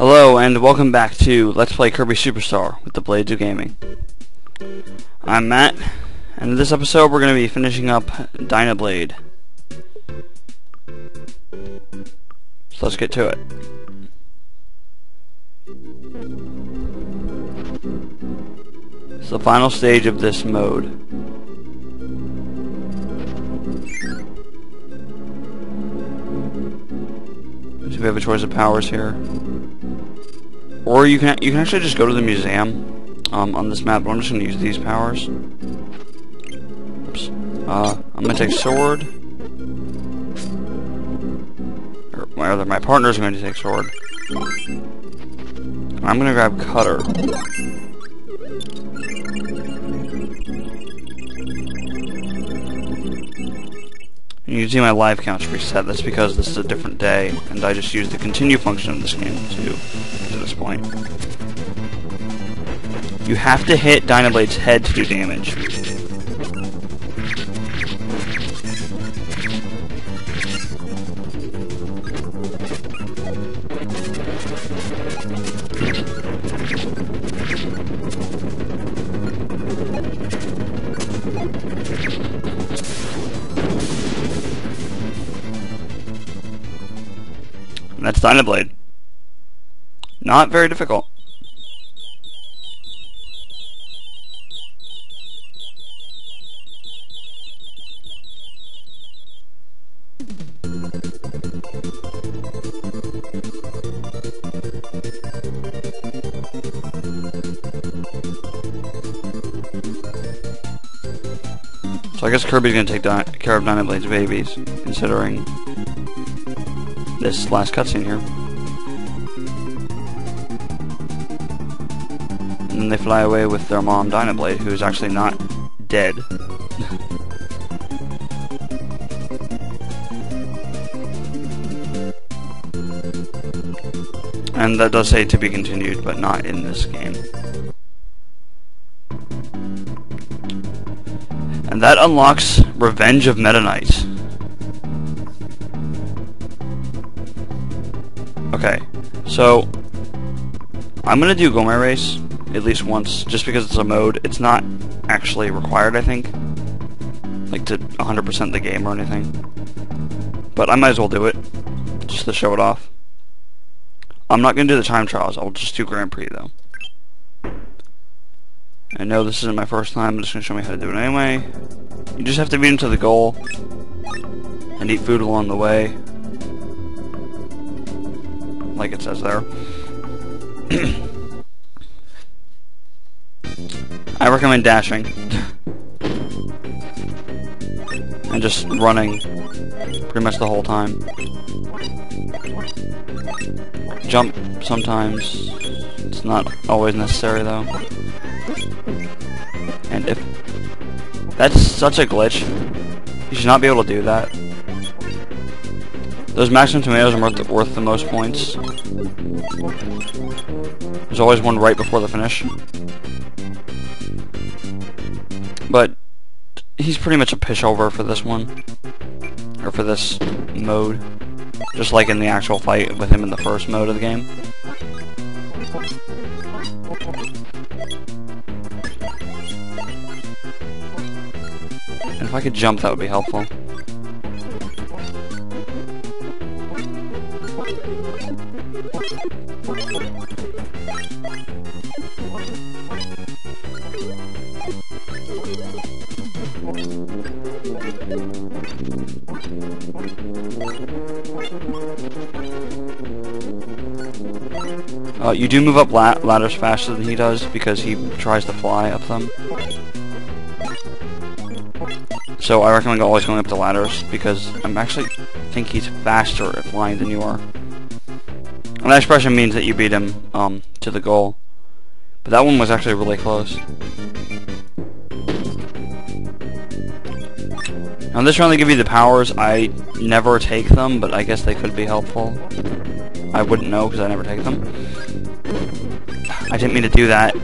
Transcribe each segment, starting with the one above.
Hello and welcome back to Let's Play Kirby Superstar with the Blades of Gaming. I'm Matt, and in this episode we're going to be finishing up Dyna Blade. So let's get to it. It's the final stage of this mode. So we have a choice of powers here. Or you can actually just go to the museum on this map, but I'm just going to use these powers. Oops. I'm going to take sword. Or rather, my partner's going to take sword. I'm going to grab cutter. You can see my life count's reset. That's because this is a different day, and I just used the continue function of this game to this point. You have to hit Dyna Blade's head to do damage. And that's Dyna Blade. Not very difficult. So I guess Kirby's gonna take care of Dyna Blade's babies, considering this last cutscene here. And then they fly away with their mom, Dyna Blade, who is actually not dead. And that does say to be continued, but not in this game. And that unlocks Revenge of Meta Knight. Okay, so I'm gonna do Gourmet Race at least once, just because it's a mode. It's not actually required, I think, like to 100% the game or anything. But I might as well do it, just to show it off. I'm not gonna do the time trials. I'll just do Grand Prix though. I know this isn't my first time, but it's gonna show me how to do it anyway. You just have to beat him to the goal and eat food along the way, like it says there. I recommend dashing and just running pretty much the whole time. Jump sometimes, it's not always necessary though. And if that's such a glitch, you should not be able to do that. Those maximum tomatoes are worth the most points. There's always one right before the finish. But he's pretty much a pushover for this one, or for this mode, just like in the actual fight with him in the first mode of the game. And if I could jump, that would be helpful. You do move up ladders faster than he does because he tries to fly up them. So I recommend always going up the ladders because I actually think he's faster at flying than you are. And that expression means that you beat him to the goal. But that one was actually really close. Now this round they give you the powers. I never take them, but I guess they could be helpful. I wouldn't know because I never take them. I didn't mean to do that.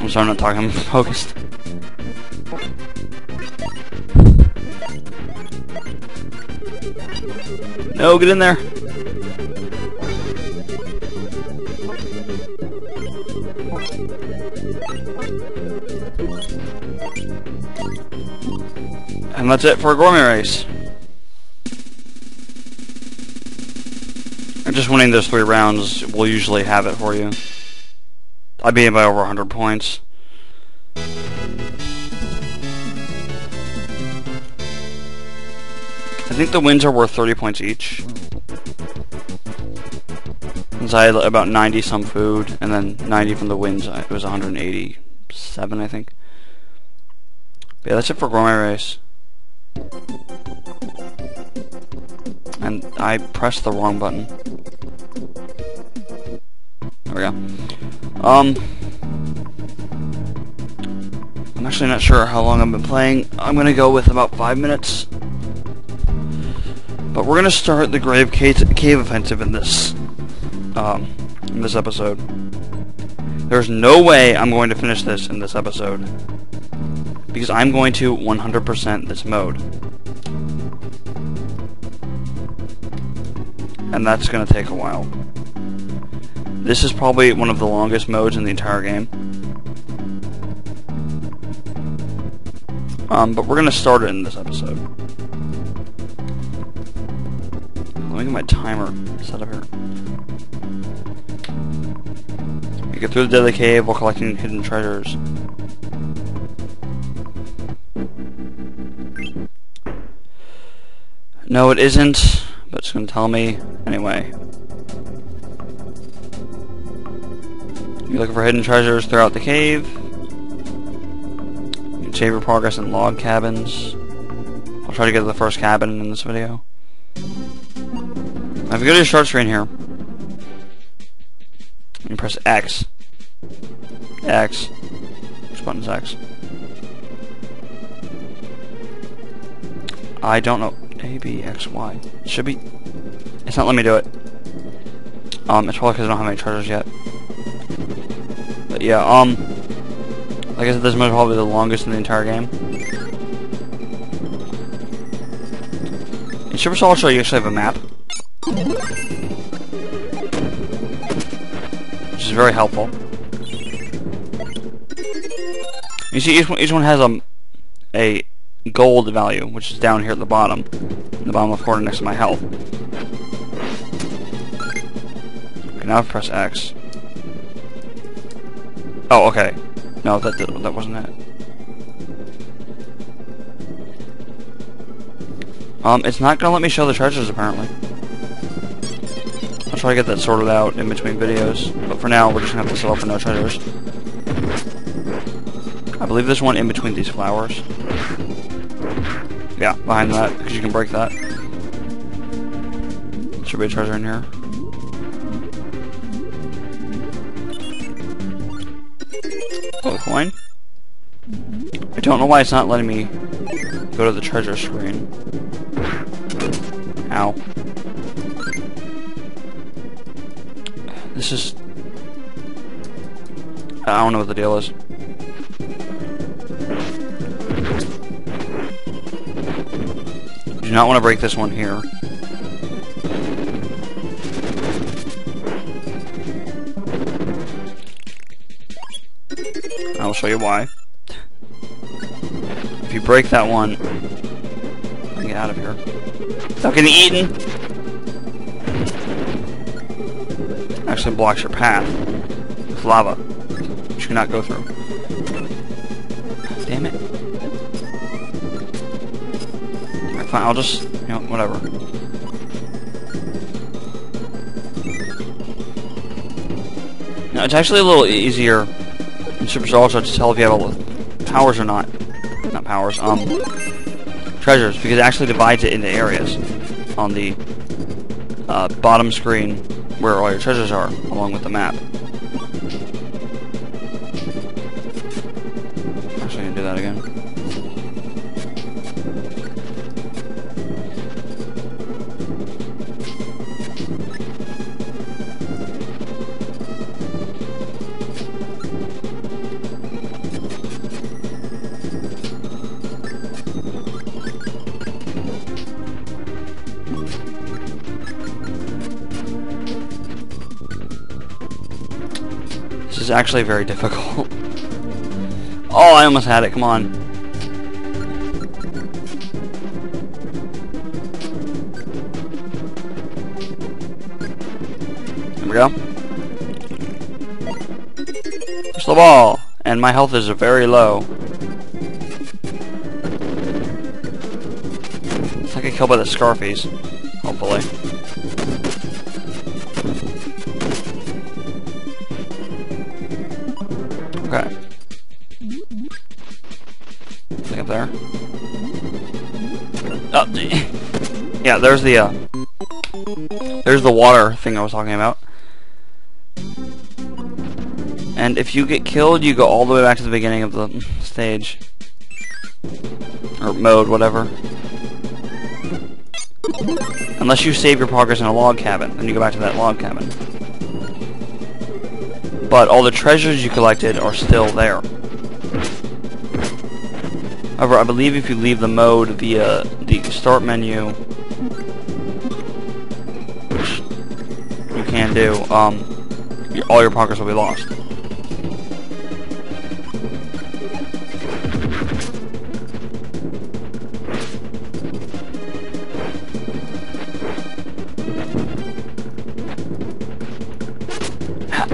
I'm sorry, I'm not talking, I'm focused. No, get in there! And that's it for a gourmet race. Just winning those 3 rounds will usually have it for you. I beat him by over 100 points. I think the wins are worth 30 points each. Since I had about 90 some food, and then 90 from the wins, it was 187, I think. But yeah, that's it for gourmet race. And I pressed the wrong button. There we go. I'm actually not sure how long I've been playing. I'm gonna go with about 5 minutes. But we're gonna start the Grave Cave Offensive in this episode. There's no way I'm going to finish this in this episode, because I'm going to 100% this mode. And that's gonna take a while. This is probably one of the longest modes in the entire game. But we're gonna start it in this episode. Let me get my timer set up here. You get through the deadly cave while collecting hidden treasures. No, it isn't, but it's gonna tell me anyway. You're looking for hidden treasures throughout the cave. You can save your progress in log cabins. I'll try to get to the first cabin in this video. Now if you go to your start screen here, you press X. X. Which button's X? I don't know. A, B, X, Y. It should be. It's not letting me do it. It's probably because I don't have any treasures yet. But yeah, like I said, this is probably the longest in the entire game. In Super Solid Show, you actually have a map, which is very helpful. You see, each one has a gold value, which is down here at the bottom, in the bottom left corner next to my health. Okay, now I press X. Oh, okay. No, that wasn't it. It's not gonna let me show the treasures, apparently. I'll try to get that sorted out in between videos, but for now, we're just gonna have to settle for no treasures. I believe there's one in between these flowers. Yeah, behind that, because you can break that. Should be a treasure in here. Oh, coin. I don't know why it's not letting me go to the treasure screen. Ow. This is... I don't know what the deal is. Do not want to break this one here. I'll show you why. If you break that one, I can get out of here. Without getting eaten! Actually blocks your path with lava, which you cannot go through. Damn it. Alright, fine, I'll just, you know, whatever. Now, it's actually a little easier in Super Solid Show to tell if you have a powers are not powers, treasures, because it actually divides it into areas on the bottom screen where all your treasures are, along with the map. Actually, I'm gonna do that again. This is actually very difficult. Oh, I almost had it. Come on. There we go. Push the ball. And my health is very low. It's like I killed by the Scarfies. Hopefully. Okay. Look up there. Oh, yeah, there's the water thing I was talking about. And if you get killed, you go all the way back to the beginning of the stage. Or mode, whatever. Unless you save your progress in a log cabin, then you go back to that log cabin. But all the treasures you collected are still there. However, I believe if you leave the mode via the start menu, which you can do, all your progress will be lost.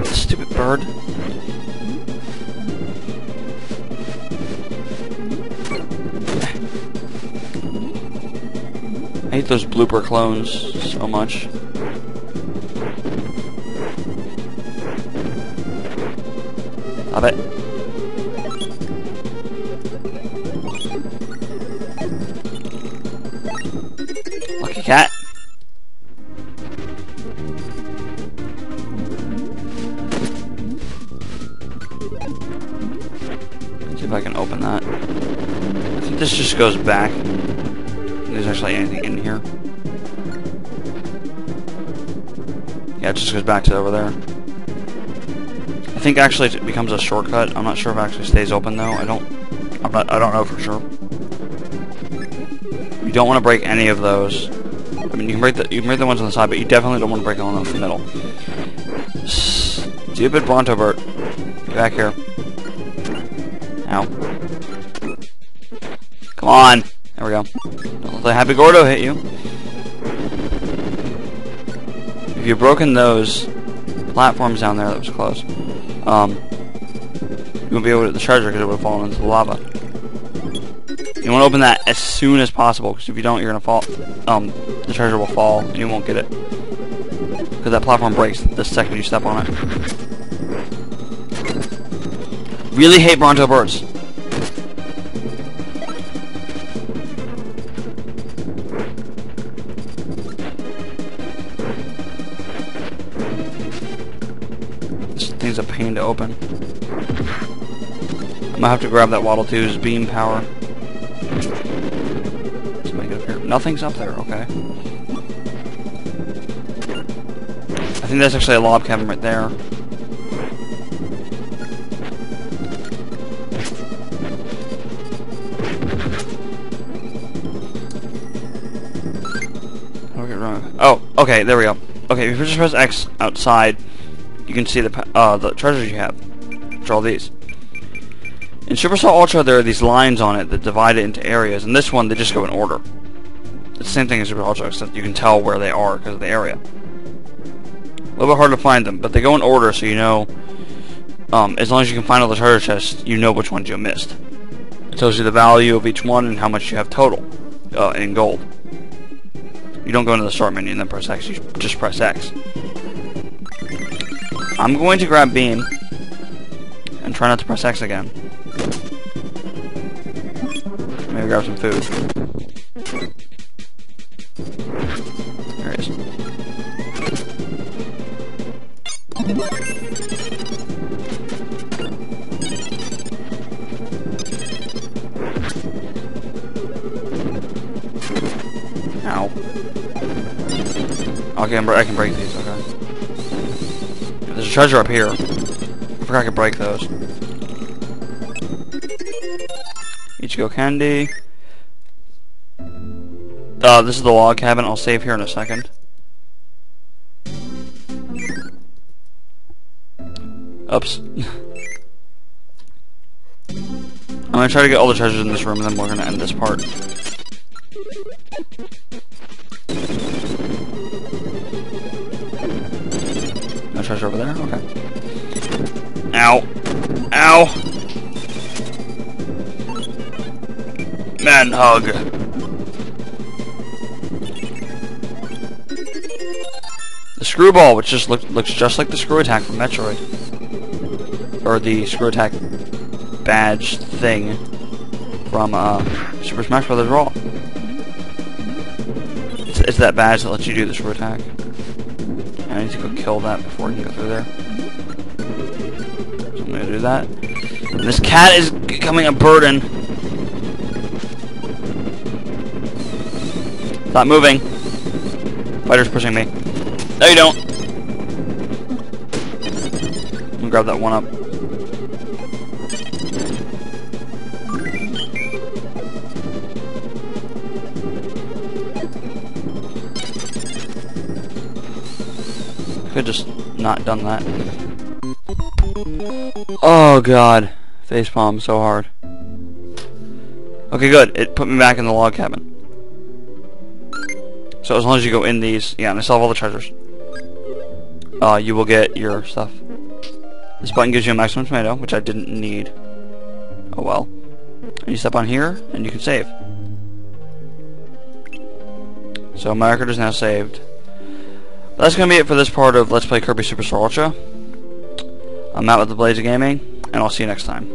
Stupid bird. I hate those blooper clones so much. Love it. Lucky cat. See if I can open that. I think this just goes back. There's actually anything in here. Yeah, it just goes back to over there. I think actually it becomes a shortcut. I'm not sure if it actually stays open though. I don't know for sure. You don't want to break any of those. I mean, you can break the ones on the side, but you definitely don't want to break the one in the middle. Stupid Brontobert. Get back here. Ow. Come on. There we go. Don't let the Happy Gordo hit you. If you've broken those platforms down there, that was close. You won't be able to get the treasure because it would have fallen into the lava. You want to open that as soon as possible, because if you don't, you're gonna fall. The treasure will fall, and you won't get it because that platform breaks the second you step on it. Really hate Brontoberts. This thing's a pain to open. I'm gonna have to grab that Waddle 2's beam power. Let's make it up here. Nothing's up there, okay. I think that's actually a lob cabin right there. Oh, okay, there we go. Okay, if you just press X outside, you can see the treasures you have, which are all these. In Supercell Ultra, there are these lines on it that divide it into areas, and this one, they just go in order. It's the same thing as Super Ultra, except you can tell where they are because of the area. A little bit hard to find them, but they go in order, so you know, as long as you can find all the treasure chests, you know which ones you missed. It tells you the value of each one and how much you have total in gold. You don't go into the start menu and then press X, you just press X. I'm going to grab beam and try not to press X again. Maybe grab some food. There it is. Ow. Okay, I can break these, okay. There's a treasure up here. I forgot I could break those. Ichigo candy. This is the log cabin. I'll save here in a second. Oops. I'm gonna try to get all the treasures in this room, and then we're gonna end this part. No treasure over there? Okay. Ow. Ow! Man hug. The screwball, which just looks just like the screw attack from Metroid. Or the screw attack badge thing from Super Smash Bros. Brawl. It's that badge that lets you do the screw attack. I need to go kill that before I can go through there. So I'm gonna do that. And this cat is becoming a burden. Stop moving. Fighter's pushing me. No, you don't. I'm gonna grab that one up. Could just not done that. Oh god. Facepalm so hard. Okay, good. It put me back in the log cabin. So as long as you go in these, yeah, and I still have all the treasures, you will get your stuff. This button gives you a maximum tomato, which I didn't need. Oh well. And you step on here, and you can save. So my record is now saved. But that's going to be it for this part of Let's Play Kirby Superstar Ultra. I'm out with the Blades of Gaming, and I'll see you next time.